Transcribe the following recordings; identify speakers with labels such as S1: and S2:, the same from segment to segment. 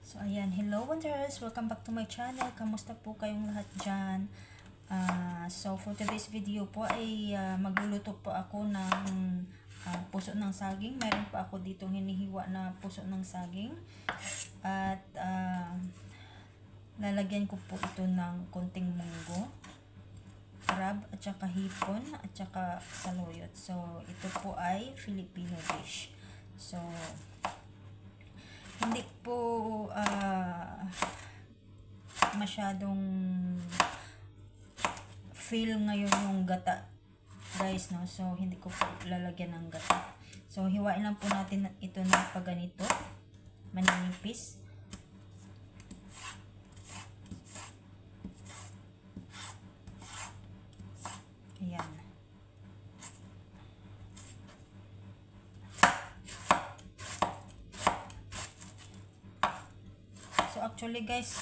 S1: So, ayan. Hello, Wonders! Welcome back to my channel. Kamusta po kayong lahat dyan? So, for today's video po ay magluluto po ako ng puso ng saging. Meron pa ako ditong hinihiwa na puso ng saging. At lalagyan ko po ito ng konting munggo, crab, at saka hipon, at saka saluyot. So, ito po ay Filipino dish. So, hindi po masyadong feel ngayon yung gata, guys, no? So, hindi ko po lalagyan ng gata. So, hiwain lang po natin ito ng pagganito, maninipis. Ayan. So, actually, guys,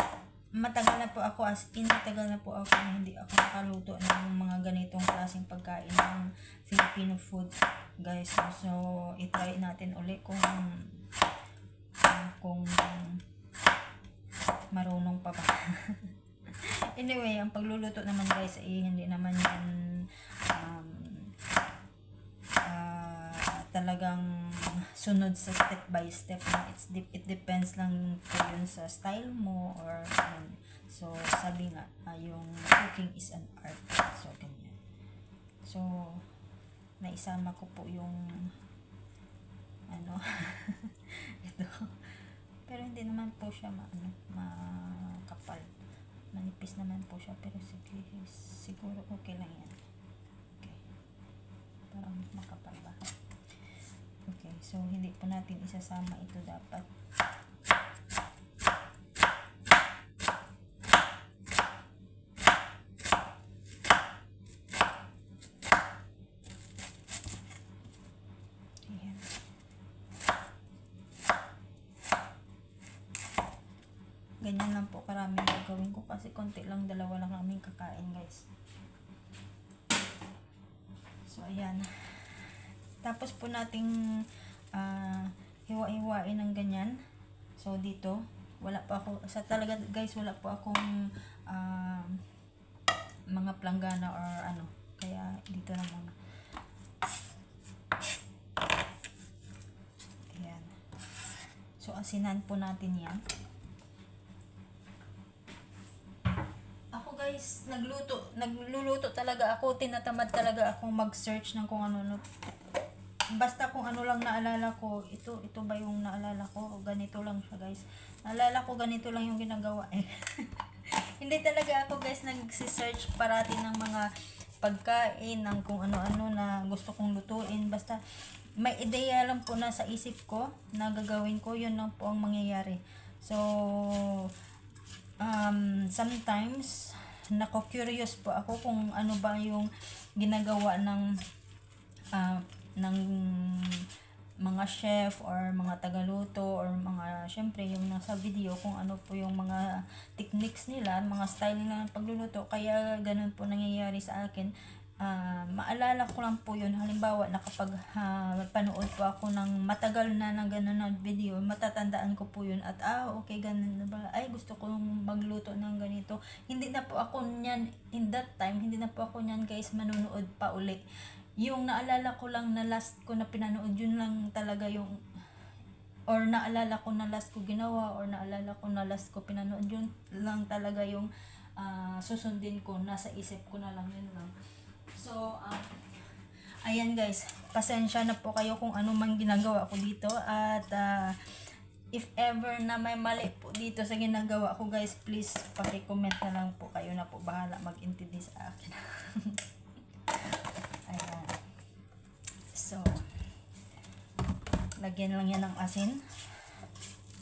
S1: matagal na po ako, matagal na po ako na hindi ako nakaluto ng mga ganitong klaseng pagkain ng Filipino food, guys. So, itry natin ulit kung marunong pa ba. Anyway, ang pagluluto naman, guys, ay hindi naman yan talagang sunod sa step by step. It depends lang po yun sa style mo or so sabi nga yung cooking is an art. So ganyan. So naisama ko po yung ito. Pero hindi naman po siya makapal. Manipis naman po siya, pero siguro okay lang yan. Okay. Parang makapal ba? Okay, so hindi po natin isasama ito dapat. Ayan. Ganyan lang po karami gagawin ko kasi konti lang, dalawa lang kaming kakain, guys. So, ayan. Tapos po nating hiwa-hiwain ng ganyan. So, dito, wala pa ako, talaga, guys, wala po akong mga planggana or ano. Kaya, dito na muna. Ayan. So, asinan po natin yan. Ako, guys, nagluluto talaga ako. Tinatamad talaga akong mag-search ng kung ano. Basta kung ano lang naalala ko, ito ba yung naalala ko, ganito lang siya, guys. Naalala ko, ganito lang yung ginagawa eh. Hindi talaga ako, guys, nagsi-search parati ng mga pagkain, ng kung ano-ano na gusto kong lutuin. Basta may ideya lang po na sa isip ko na gagawin ko, yun lang po ang mangyayari. So, sometimes, nako-curious po ako kung ano ba yung ginagawa ng mga chef or mga tagaluto or mga, syempre yung nasa video, kung ano po yung mga techniques nila, mga style nila ng pagluluto. Kaya ganun po nangyayari sa akin. Maalala ko lang po yun. Halimbawa, nakapag panood po ako ng matagal na ng ganun na video, matatandaan ko po yun at okay, ganun na ba, ay gusto kong magluto ng ganito. Hindi na po ako nyan, in that time, hindi na po ako nyan, guys, manunood pa uli. Yung naalala ko lang na last ko na pinanood, yun lang talaga yung, or naalala ko na last ko ginawa, or naalala ko na last ko pinanood, yun lang talaga yung susundin ko, nasa isip ko na lang, yun lang. So, ayan, guys, pasensya na po kayo kung ano man ginagawa ko dito, at if ever na may mali po dito sa ginagawa ko, guys, please paki-comment na lang po kayo, na po bahala mag-intindi sa akin. Ayan. So, lagyan lang yan ng asin.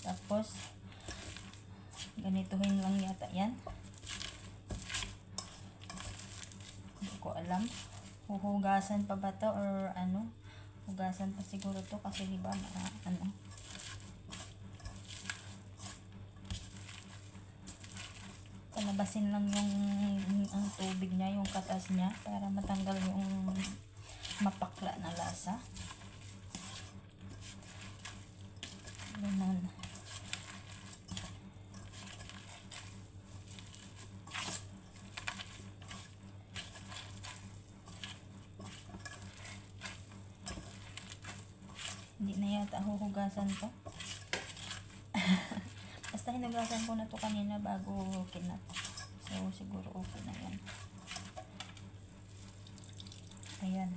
S1: Tapos, ganituhin lang yata yan. Hindi ko alam. Huhugasan pa ba to or ano? Hugasan pa siguro to kasi diba palabasin lang yung ang tubig niya, yung katas niya, para matanggal yung mapakla na lasa. Ganun. basta huhugasan to. Basta hinugasan ko na to kanina bago kinat. So, siguro okay na yan. Ayan.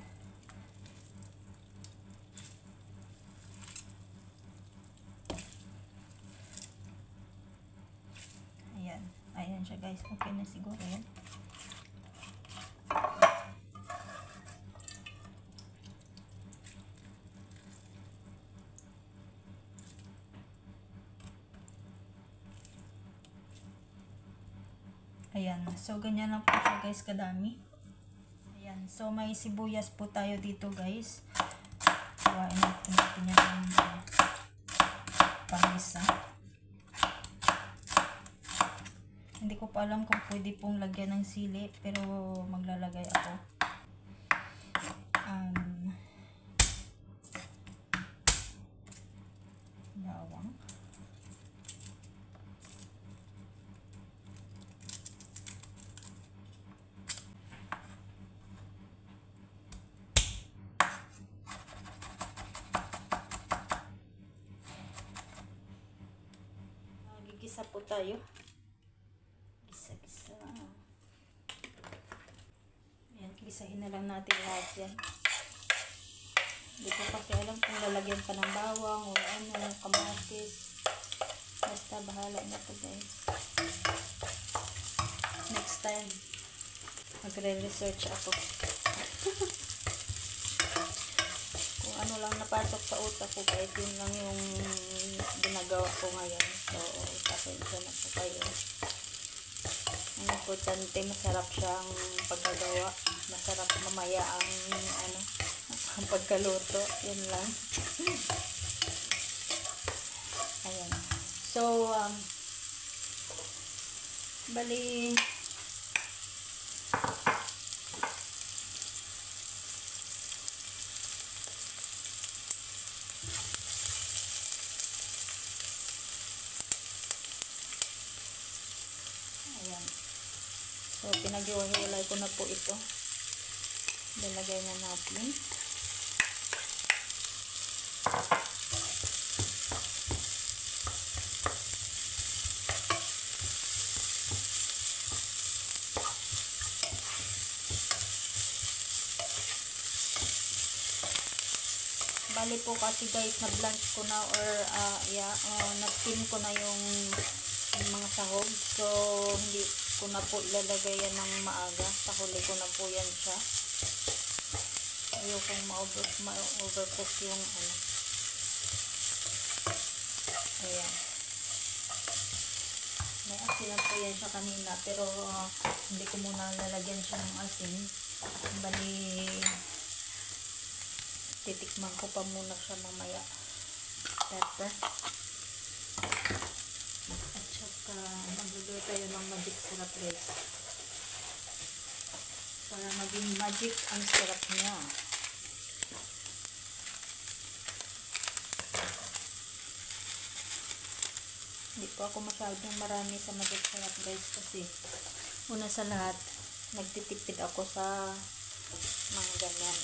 S1: Ayan. Ayan siya guys. Okay na siguro yan. Ayan. So, ganyan lang po siya guys kadami. Ayan. So, may sibuyas po tayo dito guys. Kuhain natin yung pangisa. Hindi ko pa alam kung pwede pong lagyan ng sili. Pero maglalagay ako. Bawang. Gigisa po tayo. Gisa-gisa. Ayan, gisahin na lang natin lahat yan. Hindi ko kasi alam kung lalagyan pa ng bawang o ano, kamatis. Basta bahala na po guys. Next time, magre-research ako. Kung ano lang napasok sa utak ko guys, yun lang yung ginagawa ko ngayon. So, pasensya na po kayo. Ang importante, masarap siyang paggagawa. Masarap mamaya ang ano, ang pagkaluto. Yun lang. Ayan. So, bali, ayan. So, pinag-iwalay ko na po ito. Dalagay na natin. Bali po kasi guys, na-blanch ko na or na-steam ko na yung mga sahog. So, hindi ko na po ilalagay yan ng maaga. Pahuli ko na po yan siya. Ayokong ma-overcook yung ano. Ayan. May asin na po yan siya kanina. Pero hindi ko muna lalagyan siya ng asin. Bali, titikman ko pa muna siya mamaya. Pepper. At saka maglagay tayo ng magic syrup guys. Para maging magic ang syrup niya. Hindi po ako masyadong marami sa magic syrup guys kasi una sa lahat nagtitipid ako sa mga ganyan.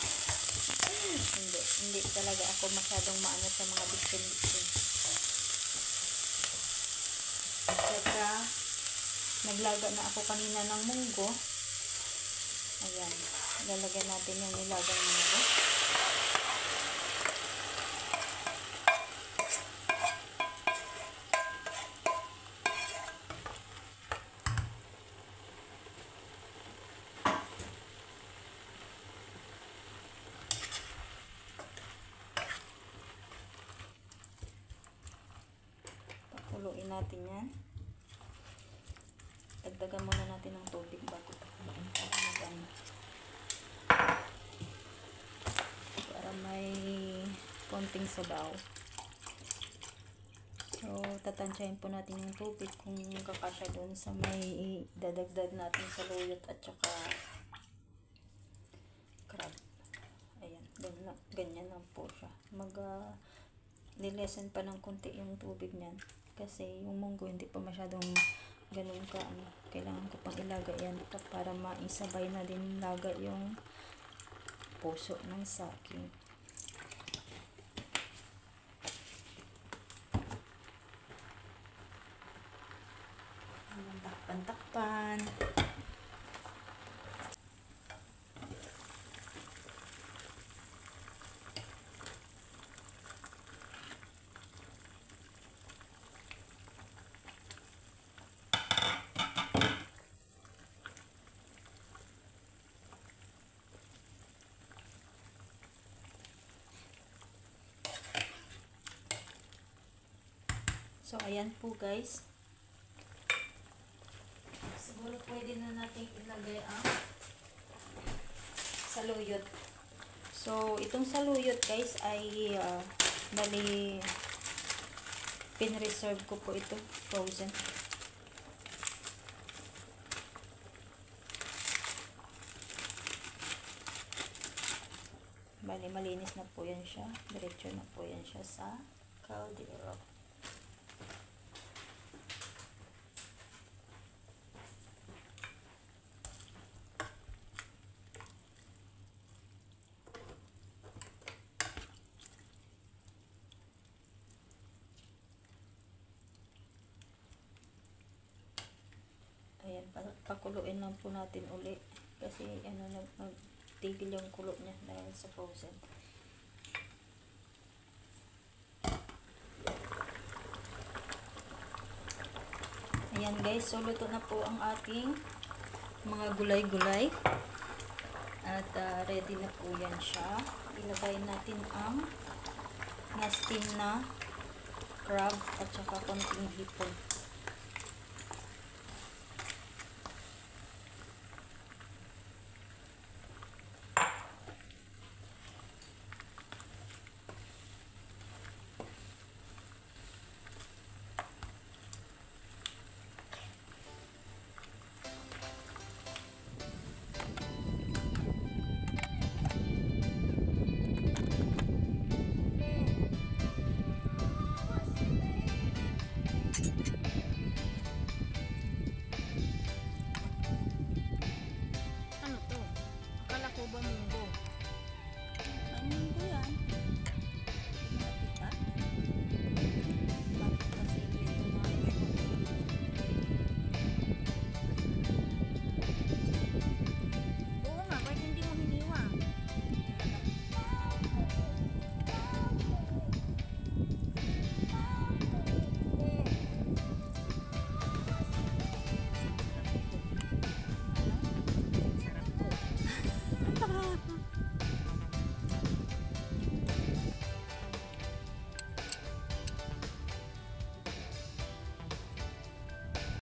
S1: Hindi talaga ako masyadong maano sa mga bitsin-bitsin. Saka naglaga na ako kanina ng munggo. Ayan, lalagyan natin yung nilagang munggo. Pakuluin natin yan. Dagdagan muna natin ng tubig bago pakuluin para magano. Para may konting sabaw. So, tatansyahin po natin yung tubig kung kakasya doon sa may dadagdag natin sa luyot at saka crab. Ayan, ganyan lang po siya. Nilesen pa ng konti yung tubig niyan. Kasi yung munggo hindi pa masyadong ganun ka. Kailangan ko pang ilaga yan para maisabay na din laga yung puso ng saging. So, ayan po guys. Siguro pwede na natin ilagay ang saluyot. So, itong saluyot guys ay bali pinreserve ko po ito, frozen. Bali malinis na po yan siya. Diretso na po yan siya sa caldero. Ayan, pakuluin lang po natin uli kasi ano, nagtigil yung kulo niya dahil sa frozen. Ayan guys, so luto na po ang ating mga gulay-gulay at ready na po yan siya. Ilagay natin ang na-steam na crab at saka konting hipon.